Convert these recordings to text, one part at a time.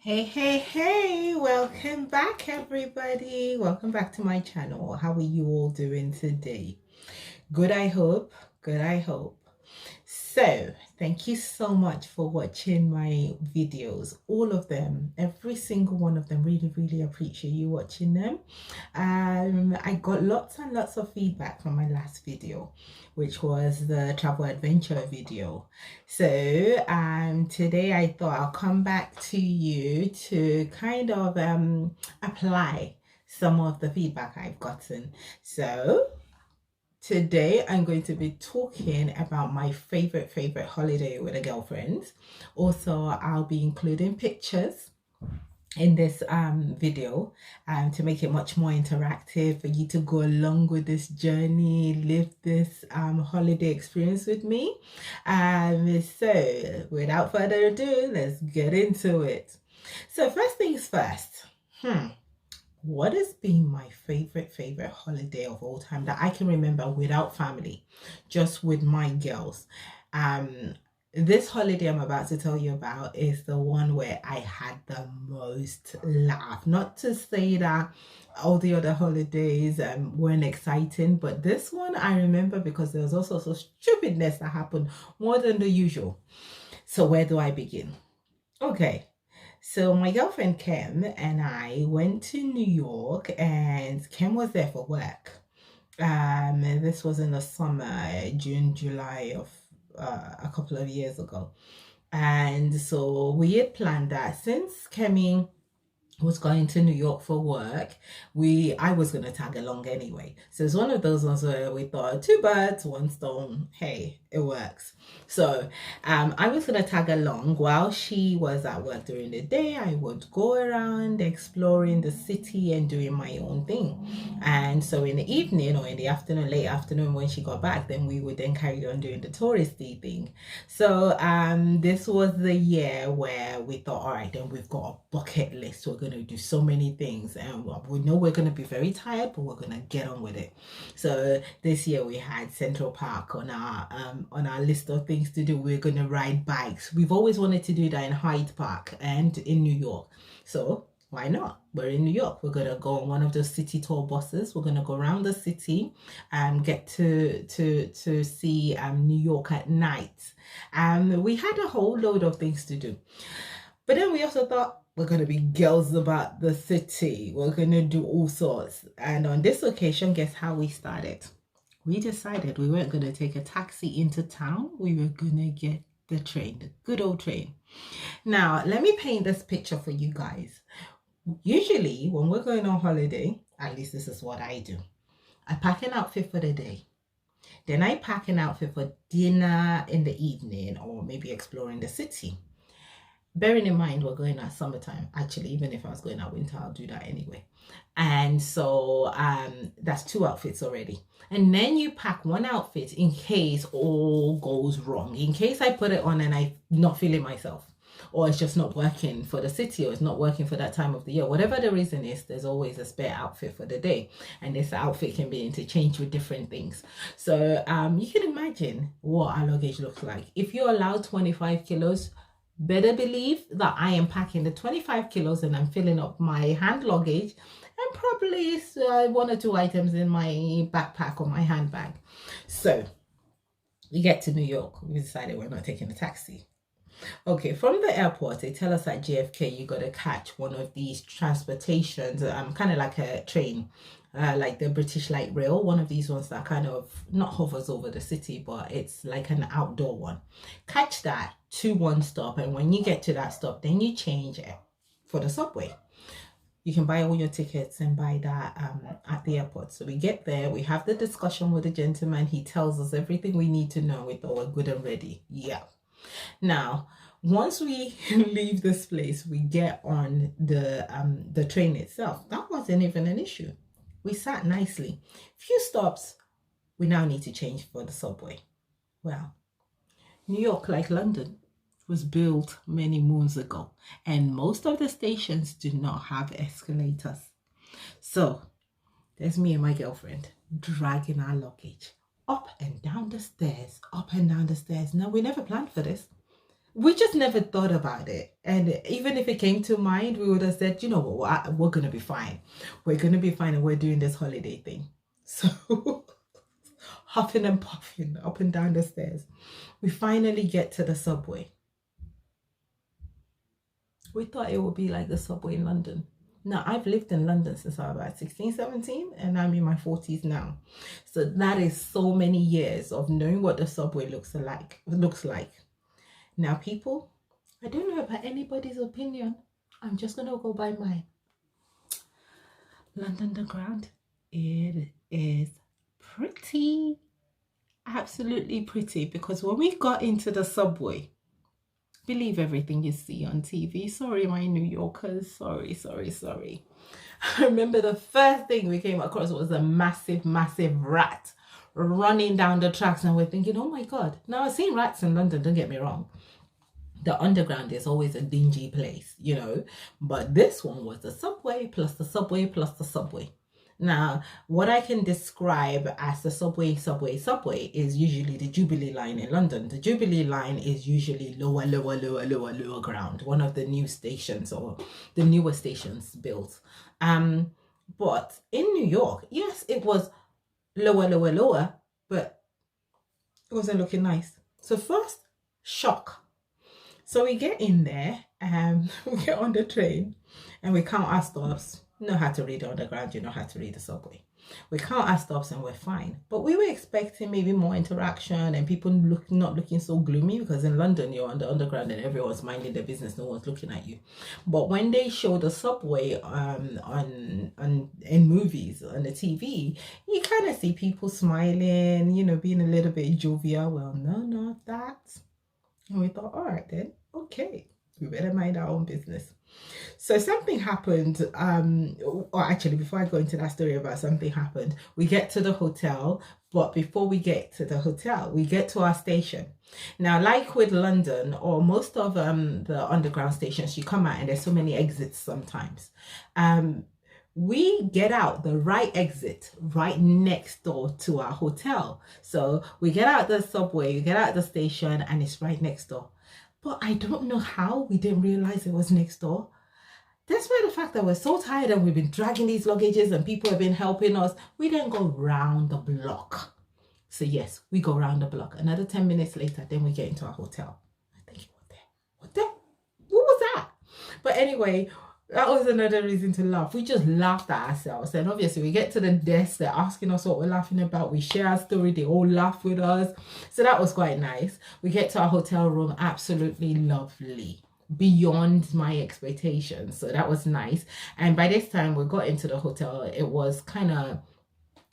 Hey, welcome back, everybody. Welcome back to my channel. How are you all doing today? Good, I hope. Good, I hope. So, thank you so much for watching my videos. All of them, every single one of them. Really appreciate you watching them. I got lots and lots of feedback from my last video, which was the travel adventure video. So today I thought I'll come back to you to kind of apply some of the feedback I've gotten. So today I'm going to be talking about my favorite holiday with a girlfriend. Also, I'll be including pictures in this video to make it much more interactive for you to go along with this journey, live this holiday experience with me. So without further ado, let's get into it. So first things first, what has been my favorite holiday of all time that I can remember without family, just with my girls? This holiday I'm about to tell you about is the one where I had the most laugh. Not to say that all the other holidays weren't exciting, but this one I remember because there was also some stupidness that happened more than the usual. So where do I begin? Okay. So my girlfriend Kim and I went to New York, and Kim was there for work. This was in the summer, June, July of a couple of years ago. And so we had planned that since Kemi was going to New York for work, I was going to tag along anyway. So it's one of those ones where we thought, two birds, one stone. Hey, it works. So I was going to tag along while she was at work during the day. I would go around exploring the city and doing my own thing. And so in the evening or in the afternoon, late afternoon, when she got back, then we would then carry on doing the touristy thing. So this was the year where we thought, all right, then we've got a bucket list. We're going to do so many things, and we know we're going to be very tired, but we're going to get on with it. So this year we had Central Park on our list of things to do. We're going to ride bikes. We've always wanted to do that in Hyde Park and in New York. So why not? We're in New York. We're gonna go on one of those city tour buses. We're gonna go around the city and get to see New York at night. We had a whole load of things to do, but then we also thought we're gonna be girls about the city. We're gonna do all sorts. And on this occasion, guess how we started? We decided we weren't gonna take a taxi into town. We were gonna get the train, the good old train. Now, let me paint this picture for you guys. Usually when we're going on holiday, at least this is what I do. I pack an outfit for the day. Then I pack an outfit for dinner in the evening, or maybe exploring the city. Bearing in mind we're going at summertime. Actually, even if I was going at winter, I'll do that anyway. And so that's two outfits already. And then you pack one outfit in case all goes wrong. In case I put it on and I'm not feeling myself, or it's just not working for the city, or it's not working for that time of the year. Whatever the reason is, there's always a spare outfit for the day, and this outfit can be interchanged with different things. So you can imagine what our luggage looks like. If you're allowed 25 kilos, better believe that I am packing the 25 kilos and I'm filling up my hand luggage and probably one or two items in my backpack or my handbag. So we get to New York. We decided we're not taking a taxi. Okay, from the airport, they tell us at JFK you got to catch one of these transportations, kind of like a train, like the British Light Rail, one of these ones that kind of not hovers over the city, but it's like an outdoor one. Catch that to one stop, and when you get to that stop, then you change it for the subway. You can buy all your tickets and buy that at the airport. So we get there, we have the discussion with the gentleman. He tells us everything we need to know. We thought we're good and ready. Yeah. Now, once we leave this place, we get on the train itself. That wasn't even an issue. We sat nicely. Few stops, we now need to change for the subway. Well, New York, like London, was built many moons ago, and most of the stations do not have escalators. So there's me and my girlfriend dragging our luggage up and down the stairs, up and down the stairs. Now, we never planned for this. we just never thought about it. And even if it came to mind, we would have said, you know what, we're going to be fine. We're going to be fine, and we're doing this holiday thing. So huffing and puffing up and down the stairs, we finally get to the subway. We thought it would be like the subway in London. Now, I've lived in London since I was about 16, 17, and I'm in my 40s now. So that is so many years of knowing what the subway looks like. Now, people, I don't know about anybody's opinion. I'm just going to go by mine. London Underground, it is pretty, absolutely pretty, because when we got into the subway, believe everything you see on TV. Sorry, my New Yorkers. Sorry. I remember the first thing we came across was a massive rat running down the tracks, and we're thinking, oh my God. Now, I've seen rats in London, don't get me wrong. The underground is always a dingy place, you know, but this one was the subway plus the subway plus the subway. Now, what I can describe as the subway is usually the Jubilee line in London. The Jubilee line is usually lower ground, one of the new stations or the newer stations built. But in New York, yes, it was lower, but it wasn't looking nice. So first, shock. So we get in there and we get on the train and we count our stops. You know how to read the underground, you know how to read the subway. We count our stops and we're fine. But we were expecting maybe more interaction and people not looking so gloomy, because in London you're on the underground and everyone's minding their business, no one's looking at you. But when they show the subway in movies on the TV, you kind of see people smiling, you know, being a little bit jovial. Well, no, not that. And we thought, all right then, okay, we better mind our own business. So something happened, or actually before I go into that story about something happened, we get to the hotel, but before we get to the hotel, we get to our station. Now, like with London or most of the underground stations, you come out and there's so many exits sometimes. We get out the right exit right next door to our hotel. So we get out the subway, we get out the station, and it's right next door. But I don't know how we didn't realize it was next door. Despite the fact that we're so tired and we've been dragging these luggages and people have been helping us, we didn't go round the block. So yes, we go round the block. Another 10 minutes later, then we get into our hotel. I'm thinking, what was that? But anyway, that was another reason to laugh. We just laughed at ourselves. And obviously we get to the desk, they're asking us what we're laughing about. We share our story, they all laugh with us. So that was quite nice. We get to our hotel room, absolutely lovely, beyond my expectations. So that was nice. And by this time we got into the hotel, it was kind of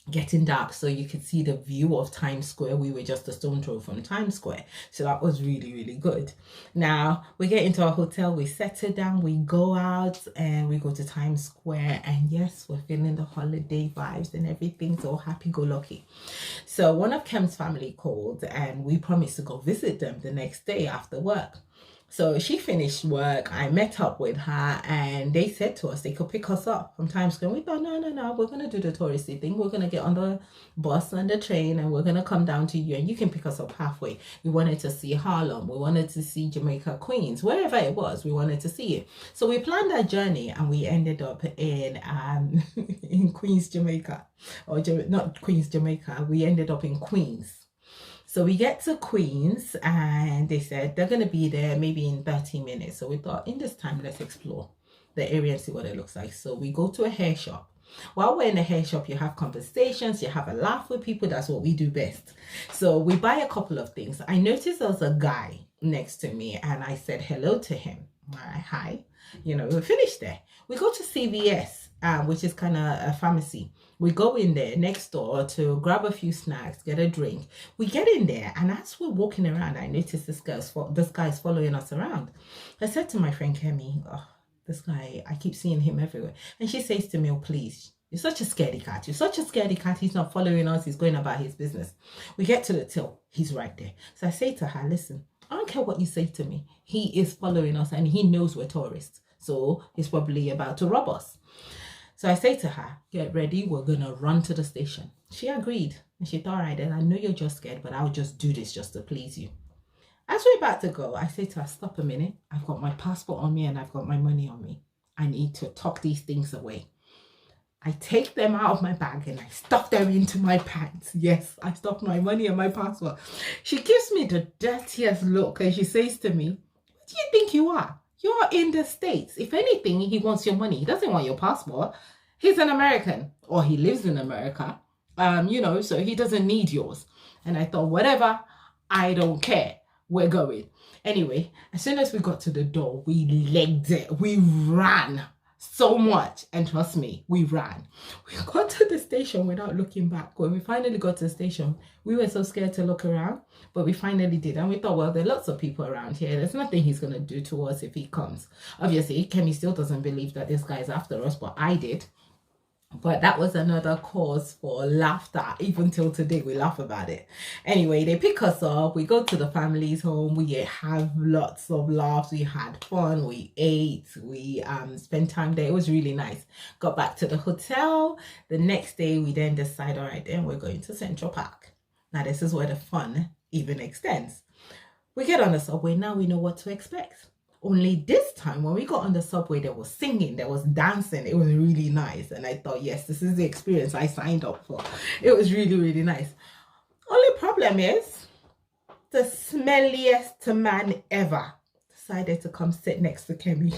getting dark, so you could see the view of Times Square. We were just a stone throw from Times Square, so that was really good. Now we get into our hotel, we settle down, we go out and we go to Times Square, and yes, we're feeling the holiday vibes and everything's all happy-go-lucky. So one of Kem's family called and we promised to go visit them the next day after work. So she finished work, I met up with her, and they said to us they could pick us up from Times Square. We thought, no, we're going to do the touristy thing. We're going to get on the bus and the train, and we're going to come down to you, and you can pick us up halfway. We wanted to see Harlem. We wanted to see Jamaica, Queens, wherever it was, we wanted to see it. So we planned our journey, and we ended up in in Queens, Jamaica. Or not Queens, Jamaica. We ended up in Queens. So we get to Queens and they said they're going to be there maybe in 30 minutes. So we thought, in this time, let's explore the area and see what it looks like. So we go to a hair shop. While we're in the hair shop, you have conversations, you have a laugh with people. That's what we do best. So we buy a couple of things. I noticed there was a guy next to me and I said hello to him. All right, hi. You know, we finished there. We go to CVS, which is kind of a pharmacy. We go in there next door to grab a few snacks, get a drink. We get in there, and as we're walking around, I noticed this guy is following us around. I said to my friend Kemi, oh, this guy, I keep seeing him everywhere. And she says to me, oh, please, you're such a scaredy cat. You're such a scaredy cat. He's not following us. He's going about his business. We get to the till. He's right there. So I say to her, listen, I don't care what you say to me. He is following us, and he knows we're tourists. So he's probably about to rob us. So I say to her, get ready, we're going to run to the station. She agreed. And she thought, all right, then I know you're just scared, but I'll just do this just to please you. As we're about to go, I say to her, stop a minute. I've got my passport on me and I've got my money on me. I need to tuck these things away. I take them out of my bag and I stuff them into my pants. Yes, I stuffed my money and my passport. She gives me the dirtiest look and she says to me, what do you think you are? You're in the States. If anything, he wants your money. He doesn't want your passport. He's an American, or he lives in America, so he doesn't need yours. And I thought, whatever, I don't care. We're going. Anyway, as soon as we got to the door, we legged it. We ran so much. And trust me, we ran. We got to the station without looking back. When we finally got to the station, we were so scared to look around, but we finally did. And we thought, well, there are lots of people around here. There's nothing he's going to do to us if he comes. Obviously, Kemi still doesn't believe that this guy's after us, but I did. But that was another cause for laughter. Even till today, we laugh about it. Anyway, they pick us up. We go to the family's home. We have lots of laughs. We had fun. We ate. We spent time there. It was really nice. Got back to the hotel. The next day, we then decide, all right, then we're going to Central Park. Now, this is where the fun even extends. We get on the subway. Now we know what to expect. Only this time, when we got on the subway, there was singing, there was dancing. It was really nice. And I thought, yes, this is the experience I signed up for. It was really, really nice. Only problem is, the smelliest man ever decided to come sit next to Kemi.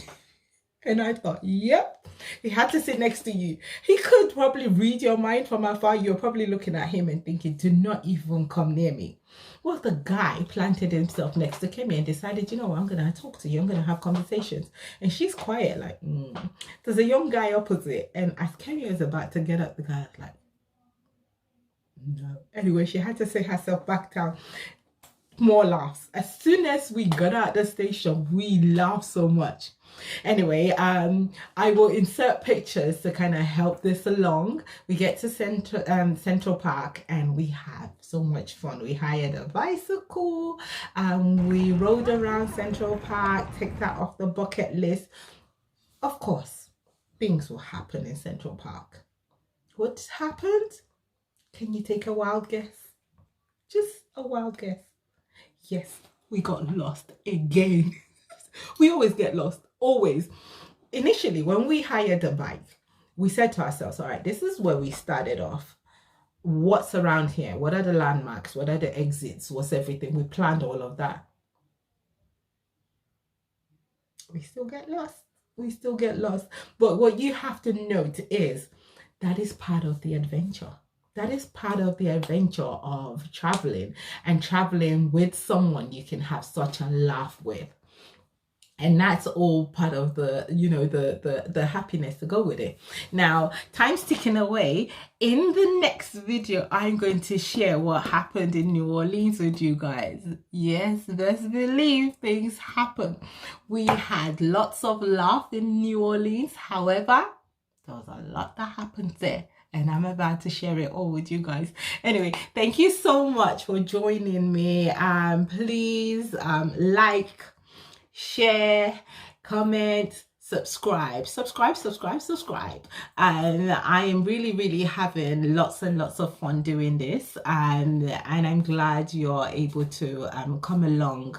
And I thought, yep, he had to sit next to you. He could probably read your mind from afar. You're probably looking at him and thinking, do not even come near me. Well, the guy planted himself next to Kemi and decided, you know what, I'm going to talk to you. I'm going to have conversations. And she's quiet, like, There's a young guy opposite. And as Kemi is about to get up, the guy was like, no. Anyway, she had to sit herself back down. More laughs. As soon as we got out the station, we laughed so much. Anyway, I will insert pictures to kind of help this along. We get to Central Park and we had so much fun. We hired a bicycle, we rode around Central Park, take that off the bucket list. Of course, things will happen in Central Park. What happened? Can you take a wild guess? Just a wild guess. Yes, we got lost again. We always get lost, always. Initially, when we hired a bike, we said to ourselves, all right, this is where we started off. What's around here? What are the landmarks? What are the exits? What's everything? We planned all of that. We still get lost. We still get lost. But what you have to note is that is part of the adventure. That is part of the adventure of traveling, and traveling with someone you can have such a laugh with. And that's all part of the, the happiness to go with it. Now, time's ticking away. In the next video, I'm going to share what happened in New Orleans with you guys. Yes, best believe things happen. We had lots of laugh in New Orleans. However, there was a lot that happened there. And I'm about to share it all with you guys. Anyway, thank you so much for joining me. Please like, share, comment, subscribe. And I am really having lots and lots of fun doing this. And I'm glad you're able to come along.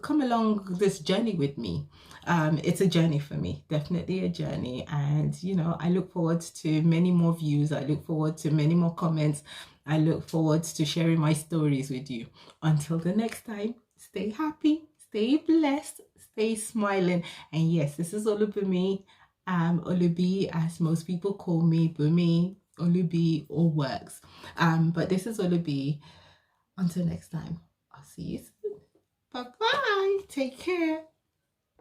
Come along this journey with me. It's a journey for me, definitely a journey. And, I look forward to many more views. I look forward to many more comments. I look forward to sharing my stories with you. Until the next time, stay happy, stay blessed, stay smiling. And yes, this is Olubumi, Olubi, as most people call me, Bumi, Olubi, all works. But this is Olubi. Until next time, I'll see you soon. Bye-bye. Take care.